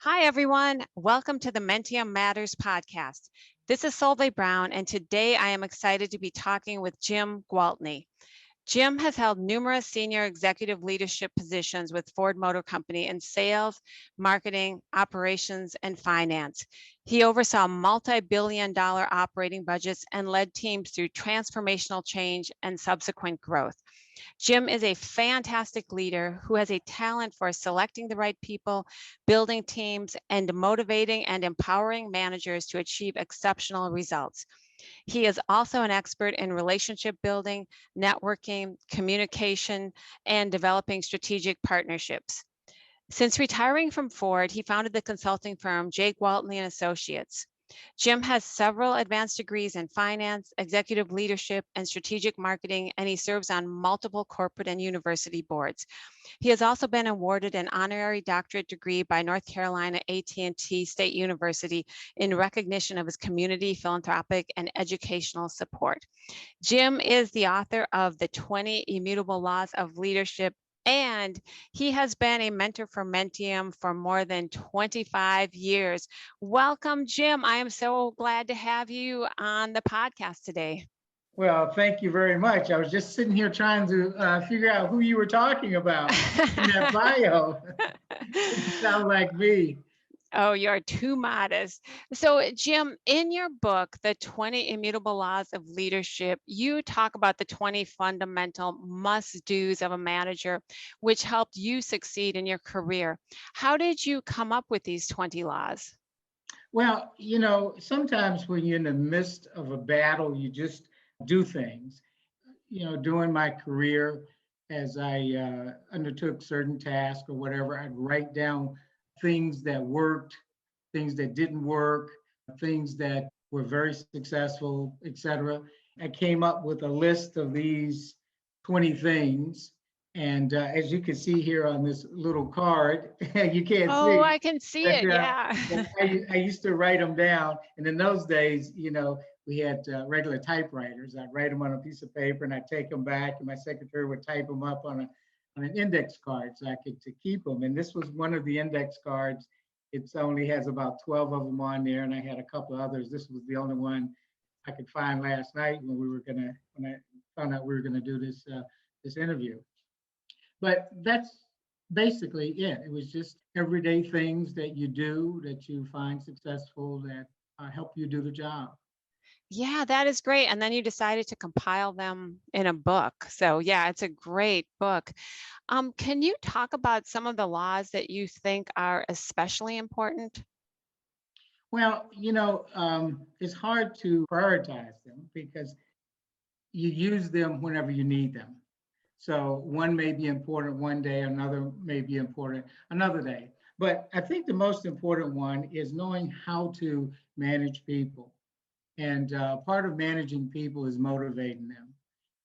Hi, everyone. Welcome to the Mentium Matters podcast. This is Solveig Brown, and today I am excited to be talking with Jim Gwaltney. Jim has held numerous senior executive leadership positions with Ford Motor Company in sales, marketing, operations, and finance. He oversaw multi-billion-dollar operating budgets and led teams through transformational change and subsequent growth. Jim is a fantastic leader who has a talent for selecting the right people, building teams, and motivating and empowering managers to achieve exceptional results. He is also an expert in relationship building, networking, communication, and developing strategic partnerships. Since retiring from Ford, he founded the consulting firm J. Gwaltney and Associates. Jim has several advanced degrees in finance, executive leadership, and strategic marketing, and he serves on multiple corporate and university boards. He has also been awarded an honorary doctorate degree by North Carolina A&T State University in recognition of his community, philanthropic, and educational support. Jim is the author of the 20 Immutable Laws of Leadership, and he has been a mentor for Mentium for more than 25 years. Welcome, Jim. I am so glad to have you on the podcast today. Well, thank you very much. I was just sitting here trying to figure out who you were talking about in that bio. You sound like me. Oh, you're too modest. So, Jim, in your book, The 20 Immutable Laws of Leadership, you talk about the 20 fundamental must-dos of a manager, which helped you succeed in your career. How did you come up with these 20 laws? Well, sometimes when you're in the midst of a battle, you just do things. During my career, as I undertook certain tasks or whatever, I'd write down things that worked, things that didn't work, things that were very successful, etc. I came up with a list of these 20 things. And as you can see here on this little card, you can't see. Oh, I can see But it. Yeah. I used to write them down. And in those days, we had regular typewriters. I'd write them on a piece of paper and I'd take them back, and my secretary would type them up on an index card so I could to keep them. And this was one of the index cards. It only has about 12 of them on there, and I had a couple of others. This was the only one I could find last night when I found out we were gonna do this interview. But that's basically it. It was just everyday things that you do that you find successful that help you do the job. Yeah, that is great. And then you decided to compile them in a book. So, yeah, it's a great book. Can you talk about some of the laws that you think are especially important? Well, it's hard to prioritize them because you use them whenever you need them. So one may be important one day, another may be important another day. But I think the most important one is knowing how to manage people. And part of managing people is motivating them.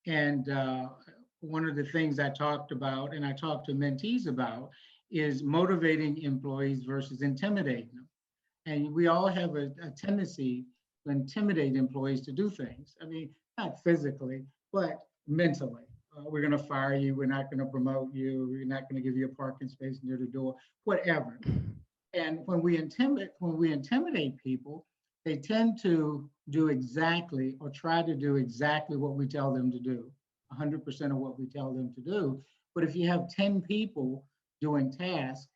And one of the things I talked about, and I talked to mentees about, is motivating employees versus intimidating them. And we all have a tendency to intimidate employees to do things. I mean, not physically, but mentally. We're going to fire you. We're not going to promote you. We're not going to give you a parking space near the door, whatever. And when we intimidate people, they tend to do exactly or try to do exactly what we tell them to do, 100% of what we tell them to do. But if you have 10 people doing tasks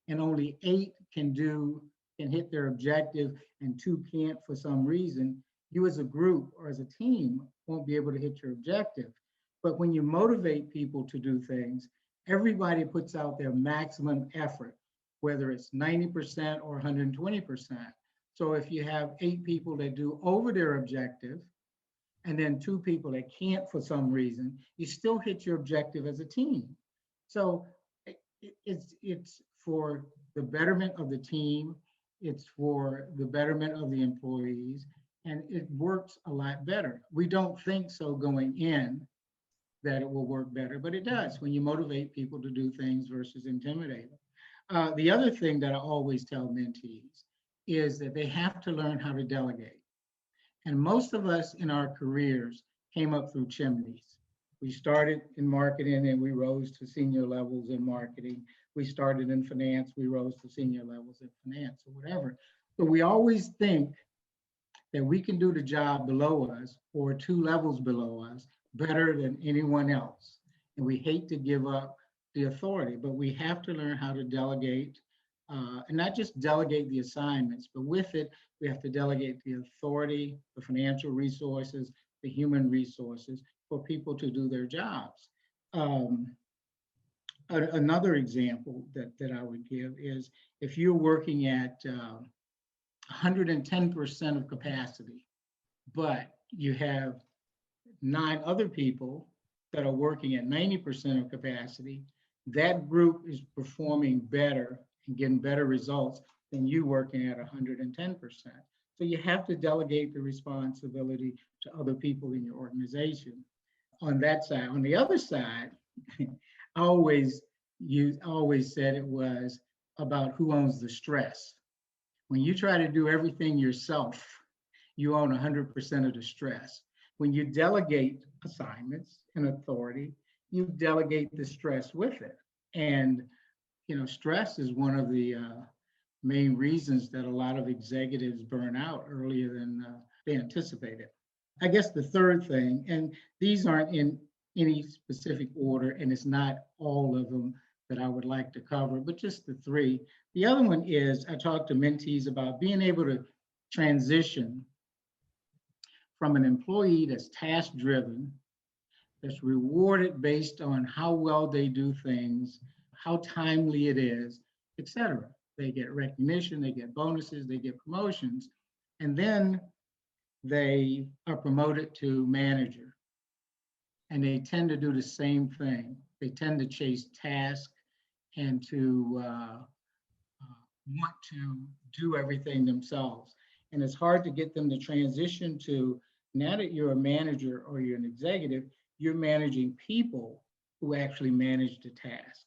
and only 8 can hit their objective and 2 can't for some reason, you as a group or as a team won't be able to hit your objective. But when you motivate people to do things, everybody puts out their maximum effort, whether it's 90% or 120%. So if you have 8 people that do over their objective, and then 2 people that can't for some reason, you still hit your objective as a team. So it's for the betterment of the team, it's for the betterment of the employees, and it works a lot better. We don't think so going in that it will work better, but it does when you motivate people to do things versus intimidate them. The other thing that I always tell mentees is that they have to learn how to delegate. And most of us in our careers came up through chimneys. We started in marketing and we rose to senior levels in marketing. we started in finance, we rose to senior levels in finance or whatever. But we always think that we can do the job below us or 2 levels below us better than anyone else. And we hate to give up the authority, but we have to learn how to delegate, and not just delegate the assignments, but with it, we have to delegate the authority, the financial resources, the human resources for people to do their jobs. Another example that I would give is if you're working at 110% of capacity, but you have 9 other people that are working at 90% of capacity, that group is performing better and getting better results than you working at 110%. So you have to delegate the responsibility to other people in your organization on that side. On the other side, I always said it was about who owns the stress. When you try to do everything yourself, you own 100% of the stress. When you delegate assignments and authority, you delegate the stress with it. And, stress is one of the main reasons that a lot of executives burn out earlier than they anticipated. I guess the third thing, and these aren't in any specific order, and it's not all of them that I would like to cover, but just the 3. The other one is I talk to mentees about being able to transition from an employee that's task-driven, that's rewarded based on how well they do things, how timely it is, et cetera. They get recognition, they get bonuses, they get promotions, and then they are promoted to manager. And they tend to do the same thing. They tend to chase tasks and to want to do everything themselves. And it's hard to get them to transition to, now that you're a manager or you're an executive, you're managing people who actually manage the task.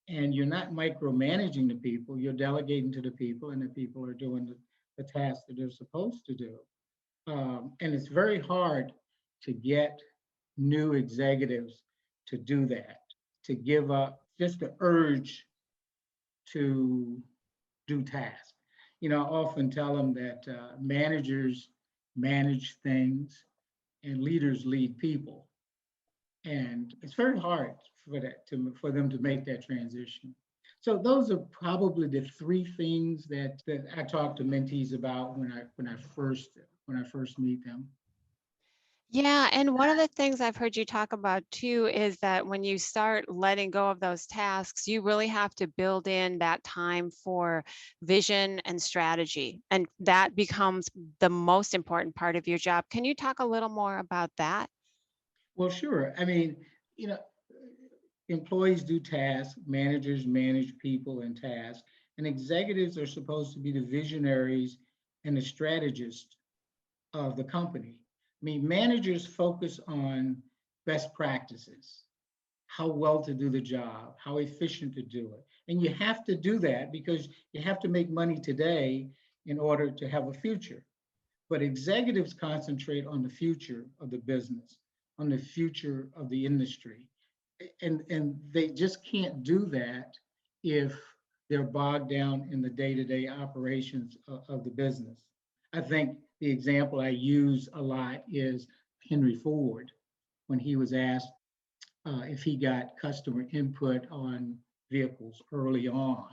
And you're not micromanaging the people, you're delegating to the people, and the people are doing the tasks that they're supposed to do. And it's very hard to get new executives to do that, to give up just the urge to do tasks. I often tell them that managers manage things and leaders lead people. And it's very hard for them to make that transition. So those are probably the 3 things that I talk to mentees about when I first meet them. Yeah, and one of the things I've heard you talk about too is that when you start letting go of those tasks, you really have to build in that time for vision and strategy, and that becomes the most important part of your job. Can you talk a little more about that? Well, sure. I mean, employees do tasks, managers manage people and tasks, and executives are supposed to be the visionaries and the strategists of the company. I mean, managers focus on best practices, how well to do the job, how efficient to do it. And you have to do that because you have to make money today in order to have a future. But executives concentrate on the future of the business, on the future of the industry. And they just can't do that if they're bogged down in the day-to-day operations of the business. I think the example I use a lot is Henry Ford, when he was asked if he got customer input on vehicles early on.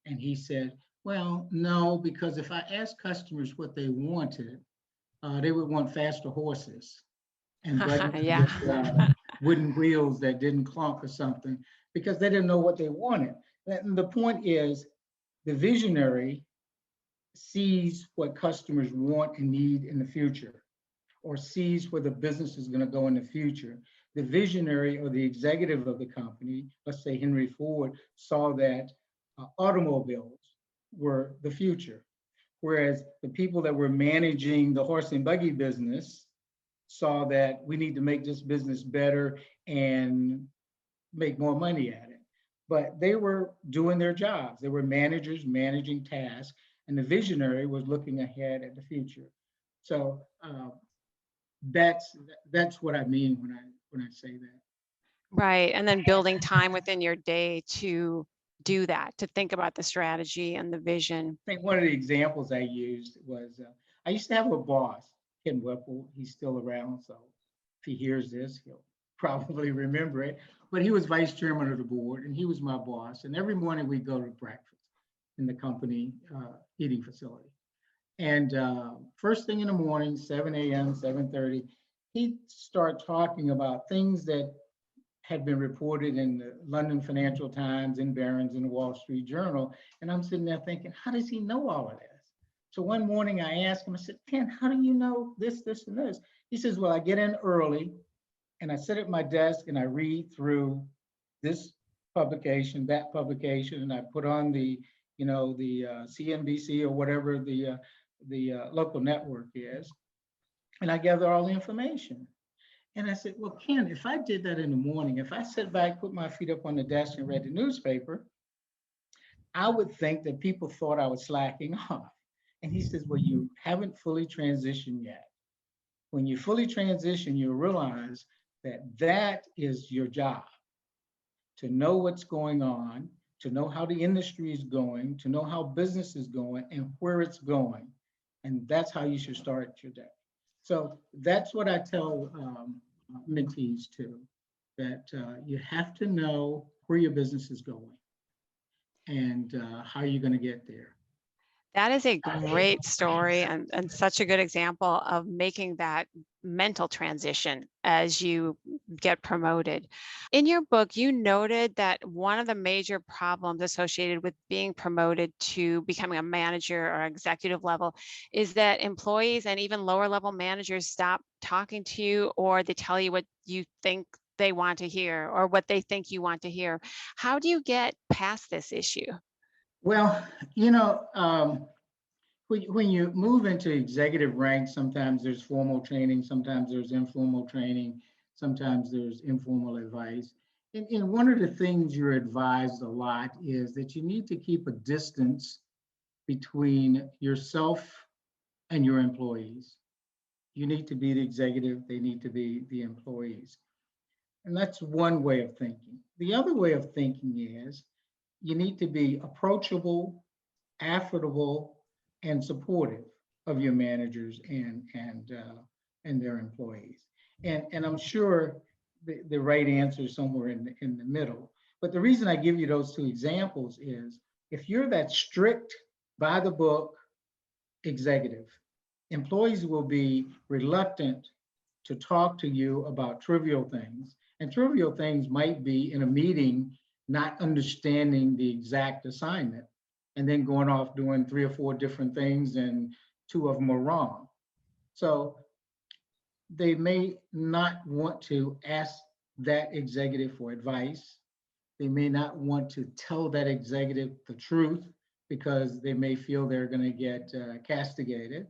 And he said, well, no, because if I asked customers what they wanted, they would want faster horses and buggies Yeah. with wooden wheels that didn't clunk or something, because they didn't know what they wanted. And the point is, the visionary sees what customers want and need in the future, or sees where the business is going to go in the future. The visionary or the executive of the company, let's say Henry Ford, saw that automobiles were the future, whereas the people that were managing the horse and buggy business saw that we need to make this business better and make more money at it. But they were doing their jobs. They were managers managing tasks, and the visionary was looking ahead at the future. So that's what I mean when I say that. Right. And then building time within your day to do that, to think about the strategy and the vision? I think one of the examples I used was I used to have a boss, Ken Whipple. He's still around, so if he hears this, he'll probably remember it. But he was vice chairman of the board, and he was my boss. And every morning we go to breakfast in the company eating facility. And first thing in the morning, 7 a.m., 7:30, he'd start talking about things that had been reported in the London Financial Times, in Barron's, in the Wall Street Journal. And I'm sitting there thinking, how does he know all of this? So one morning I asked him, I said, Ken, how do you know this, this, and this? He says, well, I get in early and I sit at my desk and I read through this publication, that publication, and I put on the, the CNBC or whatever the local network is, and I gather all the information. And I said, well, Ken, if I did that in the morning, if I sat back, put my feet up on the desk and read the newspaper, I would think that people thought I was slacking off. And he says, well, you haven't fully transitioned yet. When you fully transition, you'll realize that that is your job, to know what's going on, to know how the industry is going, to know how business is going and where it's going. And that's how you should start your day. So that's what I tell mentees too, that you have to know where your business is going and how you're going to get there. That is a great story and such a good example of making that mental transition as you get promoted. In your book, you noted that one of the major problems associated with being promoted to becoming a manager or executive level is that employees and even lower level managers stop talking to you, or they tell you what you think they want to hear or what they think you want to hear. How do you get past this issue? Well, when you move into executive ranks, sometimes there's formal training, sometimes there's informal training, sometimes there's informal advice. And one of the things you're advised a lot is that you need to keep a distance between yourself and your employees. You need to be the executive, they need to be the employees. And that's one way of thinking. The other way of thinking is you need to be approachable, affable, and supportive of your managers and their employees. And I'm sure the right answer is somewhere in the middle. But the reason I give you those two examples is if you're that strict, by the book executive, employees will be reluctant to talk to you about trivial things. And trivial things might be in a meeting, not understanding the exact assignment, and then going off doing 3 or 4 different things, and 2 of them are wrong. So they may not want to ask that executive for advice. They may not want to tell that executive the truth because they may feel they're going to get castigated.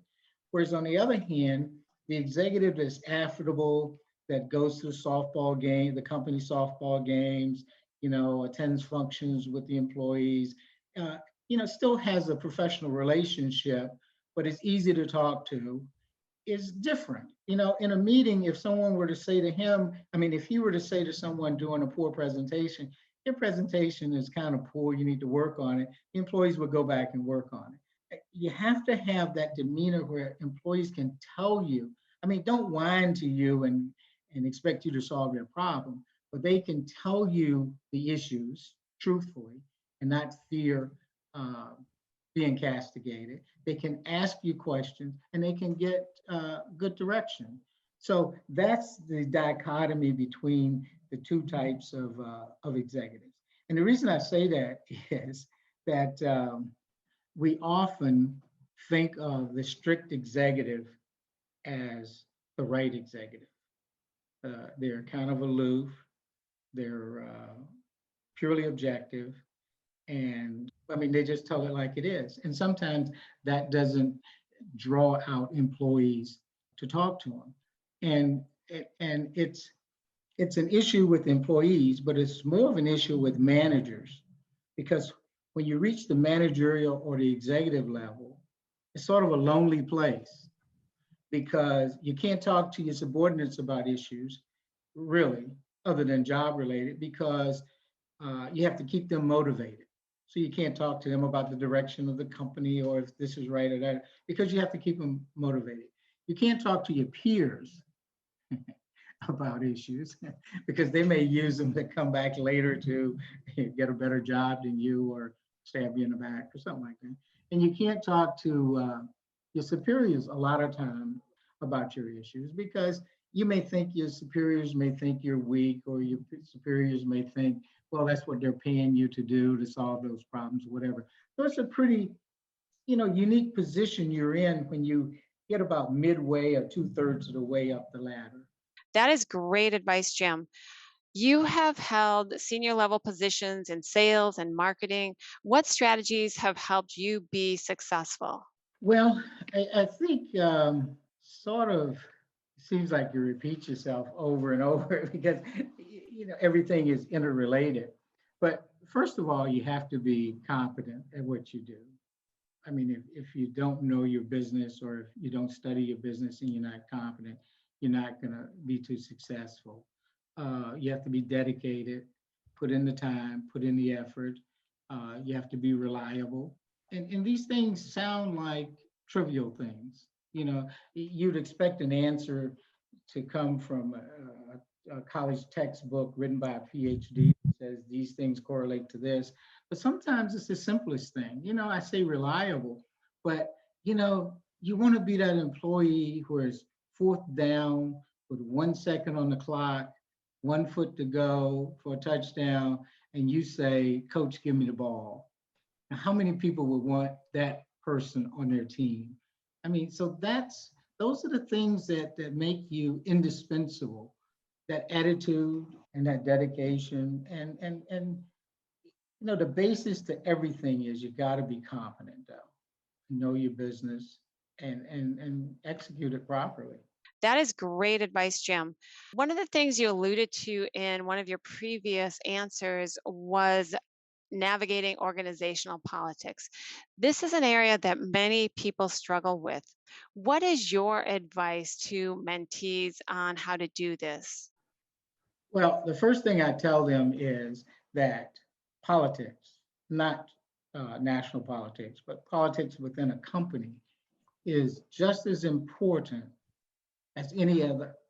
Whereas on the other hand, the executive that's affable, that goes to the softball game, the company softball games, attends functions with the employees, still has a professional relationship, but it's easy to talk to, is different. In a meeting, if someone were to say to him, if he were to say to someone doing a poor presentation, your presentation is kind of poor, you need to work on it, the employees would go back and work on it. You have to have that demeanor where employees can tell you, don't whine to you and expect you to solve their problem, but they can tell you the issues truthfully and not fear being castigated. They can ask you questions and they can get good direction. So that's the dichotomy between the two types of executives. And the reason I say that is that we often think of the strict executive as the right executive. They're kind of aloof, they're purely objective, and they just tell it like it is. And sometimes that doesn't draw out employees to talk to them. And it's an issue with employees, but it's more of an issue with managers, because when you reach the managerial or the executive level, it's sort of a lonely place because you can't talk to your subordinates about issues, really, other than job related, because you have to keep them motivated. So you can't talk to them about the direction of the company or if this is right or that, because you have to keep them motivated. You can't talk to your peers about issues because they may use them to come back later to get a better job than you or stab you in the back or something like that. And you can't talk to your superiors a lot of time about your issues because you may think your superiors may think you're weak, or your superiors may think, well, that's what they're paying you to do to solve those problems, whatever. So it's a pretty, unique position you're in when you get about midway or 2/3 of the way up the ladder. That is great advice, Jim. You have held senior level positions in sales and marketing. What strategies have helped you be successful? Well, I think sort of seems like you repeat yourself over and over because everything is interrelated. But first of all, you have to be competent at what you do. I mean, if you don't know your business or if you don't study your business and you're not confident, you're not going to be too successful. You have to be dedicated, put in the time, put in the effort. You have to be reliable. And these things sound like trivial things. You'd expect an answer to come from a college textbook written by a PhD that says these things correlate to this. But sometimes it's the simplest thing. I say reliable, but you want to be that employee who is fourth down with 1 second on the clock, 1 foot to go for a touchdown, and you say, Coach, give me the ball. Now, how many people would want that person on their team? I mean, so those are the things that make you indispensable. That attitude and that dedication and the basis to everything is you got to be confident, though, know your business and execute it properly. That is great advice, Jim. One of the things you alluded to in one of your previous answers was navigating organizational politics. This is an area that many people struggle with. What is your advice to mentees on how to do this? Well, the first thing I tell them is that politics, not national politics, but politics within a company is just as important as any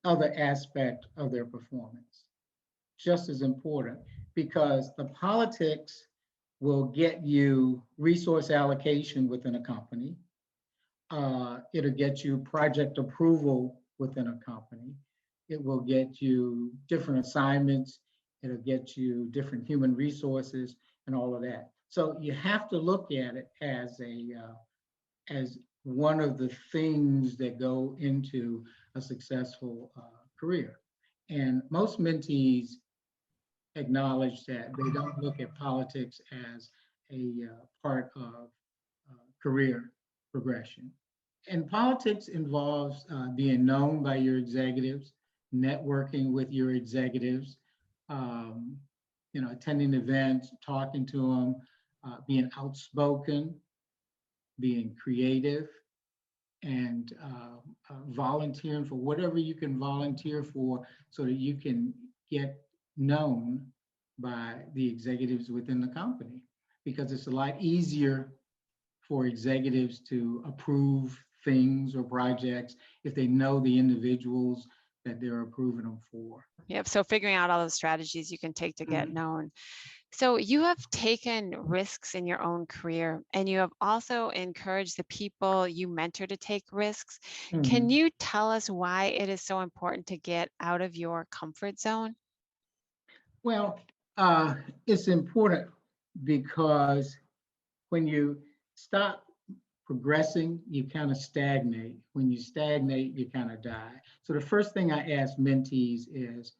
other aspect of their performance. Just as important, because the politics will get you resource allocation within a company. It'll get you project approval within a company. It will get you different assignments. It'll get you different human resources and all of that. So you have to look at it as one of the things that go into a successful career. And most mentees acknowledge that they don't look at politics as a part of career progression. And politics involves being known by your executives, networking with your executives, um, attending events, talking to them, being outspoken, being creative, and volunteering for whatever you can volunteer for so that you can get known by the executives within the company, because it's a lot easier for executives to approve things or projects if they know the individuals that they're approving them for. Yep. So figuring out all the strategies you can take to get Mhm. known. So you have taken risks in your own career, and you have also encouraged the people you mentor to take risks. Can Mhm. you tell us why it is so important to get out of your comfort zone? Well, uh, it's important because when you stop progressing, you kind of stagnate. When you stagnate, you kind of die. So the first thing I ask mentees is,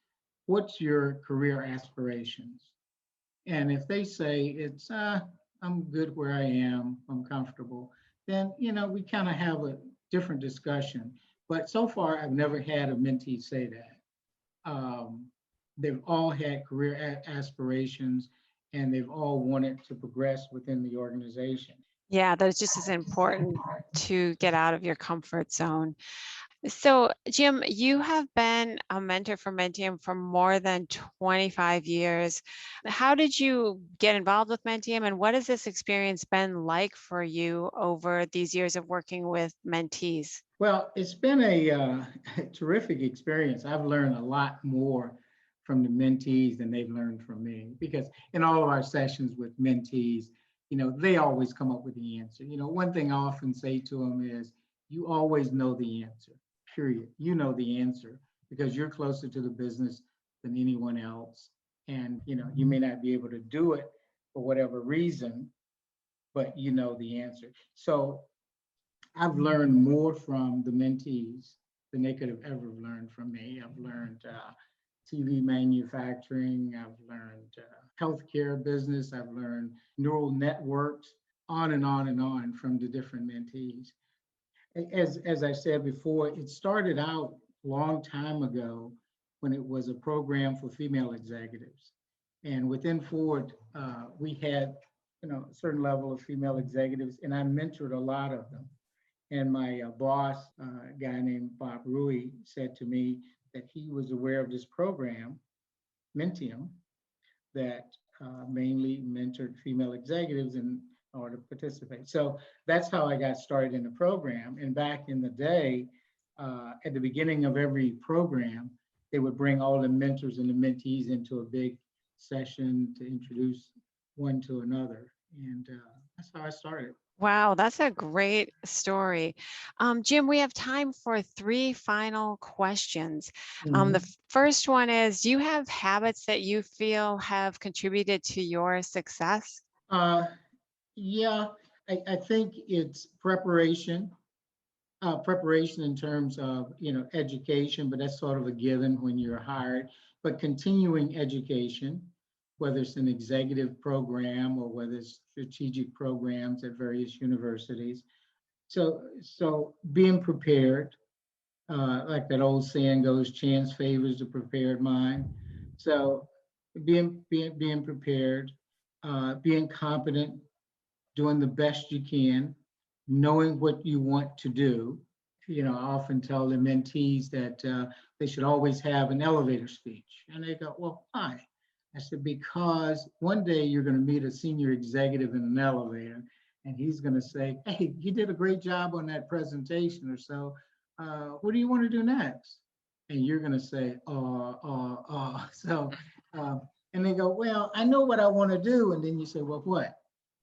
what's your career aspirations? And if they say it's, I'm good where I am, I'm comfortable, then, we kind of have a different discussion. But so far, I've never had a mentee say that. Um, they've all had career aspirations and they've all wanted to progress within the organization. Yeah, that is just as important to get out of your comfort zone. So, Jim, you have been a mentor for Mentium for more than 25 years. How did you get involved with Mentium, and what has this experience been like for you over these years of working with mentees? Well, it's been a terrific experience. I've learned a lot more from the mentees than they've learned from me because in all of our sessions with mentees, they always come up with the answer. One thing I often say to them is, you always know the answer, period. You know the answer because you're closer to the business than anyone else. And, you may not be able to do it for whatever reason, but you know the answer. So I've learned more from the mentees than they could have ever learned from me. I've learned TV manufacturing, I've learned healthcare business, I've learned neural networks, on and on and on from the different mentees. As I said before, it started out a long time ago when it was a program for female executives. And within Ford, we had a certain level of female executives, and I mentored a lot of them. And my boss, a guy named Bob Rui, said to me that he was aware of this program, Mentium, that mainly mentored female executives in order to participate. So that's how I got started in the program. And back in the day, at the beginning of every program, they would bring all the mentors and the mentees into a big session to introduce one to another. And that's how I started. Wow, that's a great story. Jim, we have time for three final questions. The Mhm. first one is, do you have habits that you feel have contributed to your success? Uh, yeah, I think it's preparation in terms of, education, but that's sort of a given when you're hired. But continuing education, whether it's an executive program or whether it's strategic programs at various universities. So being prepared, like that old saying goes, chance favors the prepared mind. So being prepared, being competent, doing the best you can, knowing what you want to do. I often tell the mentees that they should always have an elevator speech. And they go, well, why? I said, because one day you're going to meet a senior executive in an elevator, and he's going to say, hey, you did a great job on that presentation, or so. What do you want to do next? And you're going to say, So, and they go, well, I know what I want to do. And then you say, well, what?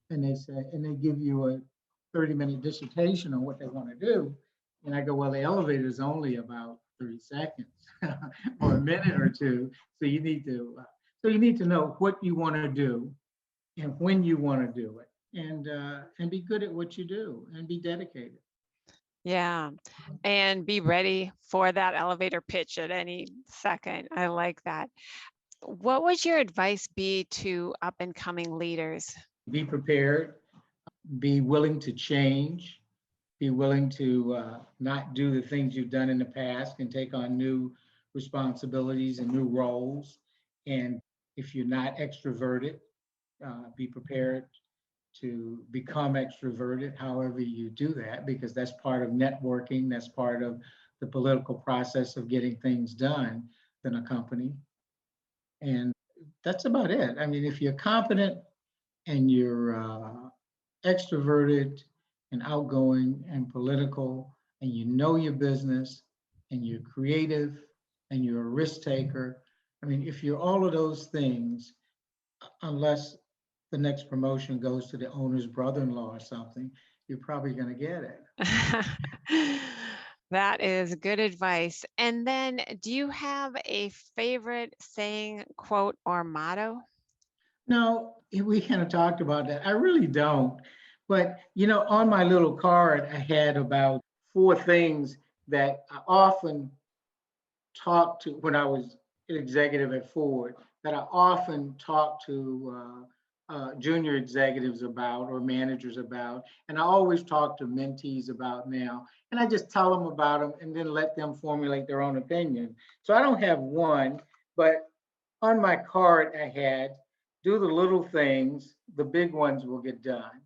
And they give you a 30-minute dissertation on what they want to do. And I go, well, the elevator is only about 30 seconds or a minute or two. So you need to know what you want to do and when you want to do it, and be good at what you do and be dedicated. Yeah, and be ready for that elevator pitch at any second. I like that. What would your advice be to up and coming leaders? Be prepared, be willing to change, be willing to not do the things you've done in the past and take on new responsibilities and new roles. And if you're not extroverted, be prepared to become extroverted, however you do that, because that's part of networking, that's part of the political process of getting things done in a company. And that's about it. I mean, if you're competent and you're extroverted and outgoing and political, and you know your business, and you're creative, and you're a risk taker. I mean, if you're all of those things, unless the next promotion goes to the owner's brother-in-law or something, you're probably going to get it. That is good advice. And then, do you have a favorite saying, quote, or motto? No, we kind of talked about that. I really don't. But, on my little card, I had about four things that I often talked to when I was an executive at Ford, that I often talk to junior executives about or managers about. And I always talk to mentees about now. And I just tell them about them and then let them formulate their own opinion. So I don't have one, but on my card I had, do the little things, the big ones will get done.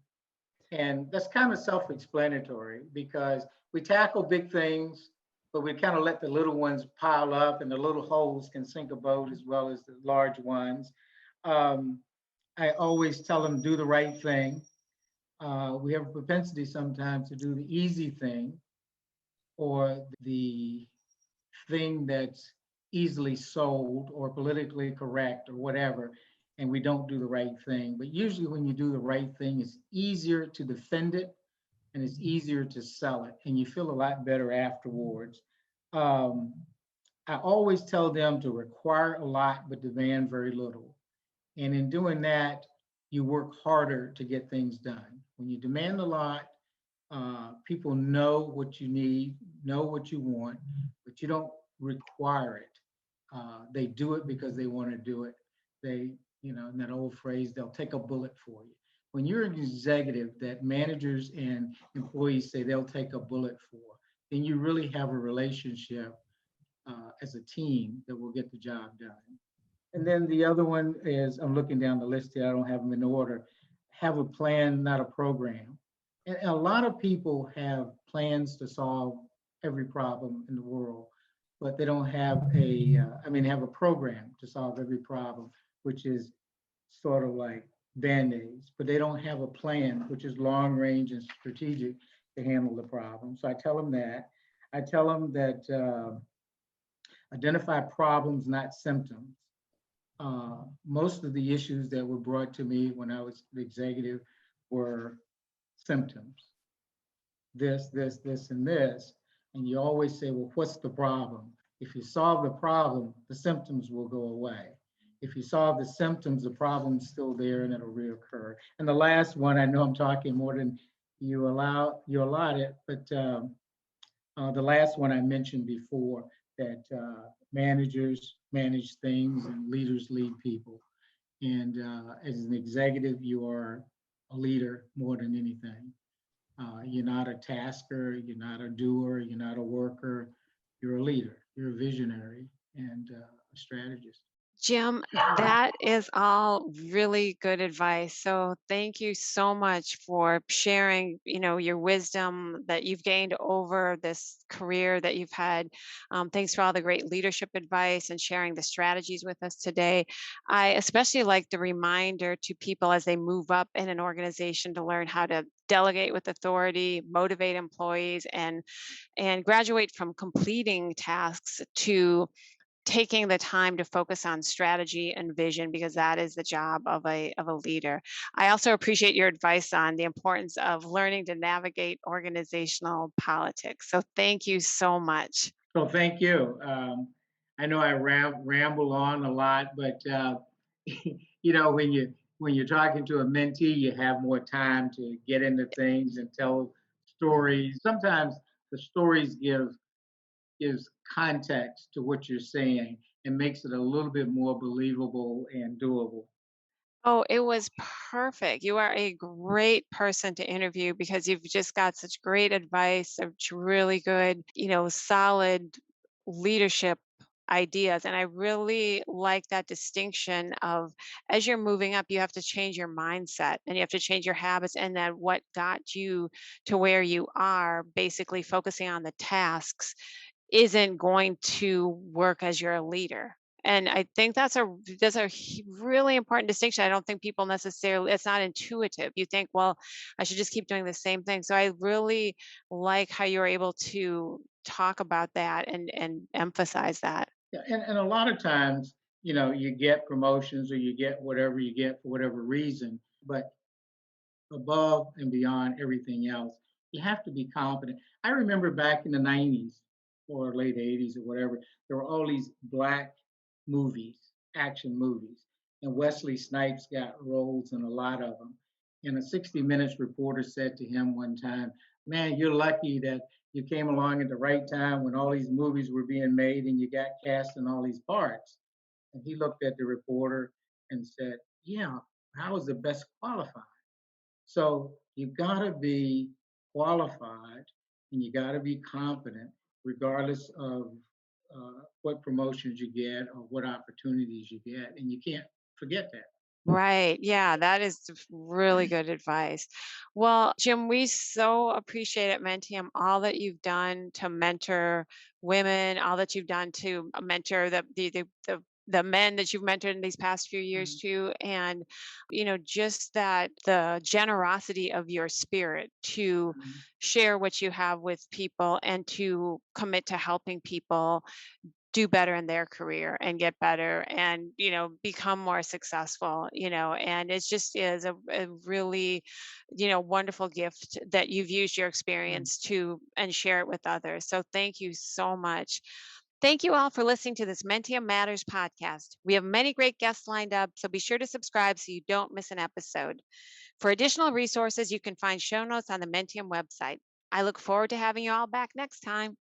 And that's kind of self-explanatory because we tackle big things but we kind of let the little ones pile up, and the little holes can sink a boat as well as the large ones. Um, I always tell them do the right thing. We have a propensity sometimes to do the easy thing or the thing that's easily sold or politically correct or whatever, and we don't do the right thing. But usually, when you do the right thing, it's easier to defend it and it's easier to sell it, and you feel a lot better afterwards. Um, I always tell them to require a lot but demand very little. And in doing that, you work harder to get things done. When you demand a lot, people know what you need, know what you want, but you don't require it. They do it because they want to do it. They, in that old phrase, they'll take a bullet for you. When you're an executive that managers and employees say they'll take a bullet for, then you really have a relationship as a team that will get the job done. And then the other one is, I'm looking down the list here, I don't have them in order. Have a plan, not a program. And a lot of people have plans to solve every problem in the world, but they don't have have a program to solve every problem, which is sort of like Band-Aids, but they don't have a plan, which is long range and strategic to handle the problem. So I tell them that. I tell them that identify problems, not symptoms. Most of the issues that were brought to me when I was the executive were symptoms, this, and this. And you always say, well, what's the problem? If you solve the problem, the symptoms will go away. If you solve the symptoms, the problem's still there and it'll reoccur. And the last one, I know I'm talking more than you allot it, but the last one I mentioned before, that managers manage things and leaders lead people. And as an executive, you are a leader more than anything. You're not a tasker, you're not a doer, you're not a worker, you're a leader, you're a visionary and a strategist. Jim, that is all really good advice. So thank you so much for sharing, your wisdom that you've gained over this career that you've had. Thanks for all the great leadership advice and sharing the strategies with us today. I especially like the reminder to people as they move up in an organization to learn how to delegate with authority, motivate employees, and graduate from completing tasks to taking the time to focus on strategy and vision, because that is the job of a leader. I also appreciate your advice on the importance of learning to navigate organizational politics. So thank you so much. So thank you. I know I ramble on a lot, but when you're talking to a mentee, you have more time to get into things and tell stories. Sometimes the stories gives context to what you're saying and makes it a little bit more believable and doable. Oh, it was perfect. You are a great person to interview because you've just got such great advice, such really good, solid leadership ideas. And I really like that distinction of as you're moving up, you have to change your mindset and you have to change your habits. And that what got you to where you are, basically focusing on the tasks, isn't going to work as you're a leader. And I think that's a really important distinction. I don't think people necessarily, it's not intuitive. You think, well, I should just keep doing the same thing. So I really like how you're able to talk about that and emphasize that. Yeah, and a lot of times, you get promotions or you get whatever you get for whatever reason, but above and beyond everything else, you have to be confident. I remember back in the 90s or late 80s or whatever, there were all these black movies, action movies, and Wesley Snipes got roles in a lot of them. And a 60 Minutes reporter said to him one time, "Man, you're lucky that you came along at the right time when all these movies were being made and you got cast in all these parts." And he looked at the reporter and said, "Yeah, I was the best qualified." So you got to be qualified and you got to be confident, regardless of what promotions you get or what opportunities you get. And you can't forget that. Right. Yeah, that is really good advice. Well, Jim, we so appreciate at Mentium all that you've done to mentor women, all that you've done to mentor the men that you've mentored in these past few years Mhm, too. And, just that the generosity of your spirit to mhm, share what you have with people and to commit to helping people do better in their career and get better and become more successful, and it just is a really wonderful gift that you've used your right. experience to and share it with others. So thank you so much. Thank you all for listening to this Mentium Matters podcast. We have many great guests lined up, so be sure to subscribe so you don't miss an episode. For additional resources, you can find show notes on the Mentium website. I look forward to having you all back next time.